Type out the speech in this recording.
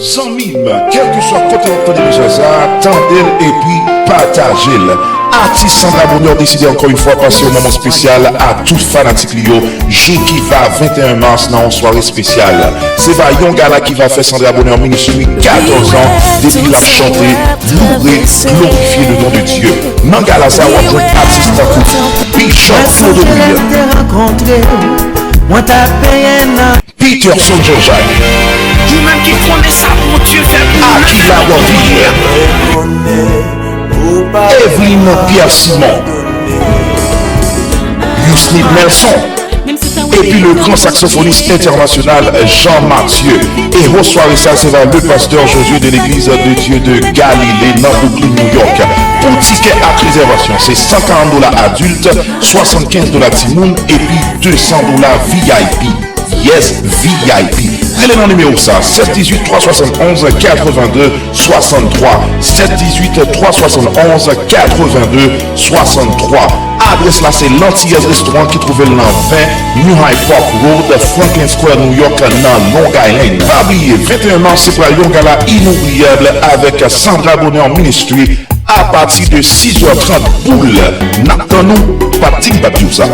100 000, quel que soit côté de Jaza, tendez et puis partagez-le. Artiste Sandra Bonheur décide encore une fois passer au moment spécial à tout fanatique Lio. Jeudi qui va 21 mars dans une soirée spéciale. C'est pas Yon Gala qui va faire Sandra Bonheur Ministry 14 ans depuis la chanter, louer, glorifier le nom de Dieu. Mangala ça va jouer artiste en couple. Bishop Flo de Bouille. Peterson Georgia. Qui même qui connaît ça pour Dieu fait Akila Wavir. Evelyne Pierre Simon. Yusnip Nelson. Et puis le grand saxophoniste international Jean-Mathieu. Et au soirée ça sera le pasteur Josué de l'église de Dieu de Galilée dans Brooklyn, New York. Pour ticket à réservation, c'est $140 adultes, $75 Timoun et puis $200 VIP. Yes, VIP. L'élément numéro ça, 718 371 82 63. 718 371 82 63. Adresse là, c'est l'Antillaise Restaurant qui trouve le 20 New Hyde Park Road, Franklin Square, New York, dans Long Island. Pas oublier, 21 mars, c'est pour un gala inoubliable avec Sandra Bonheur Ministry à partir de 6h30 boule. N'attendons pas de ça.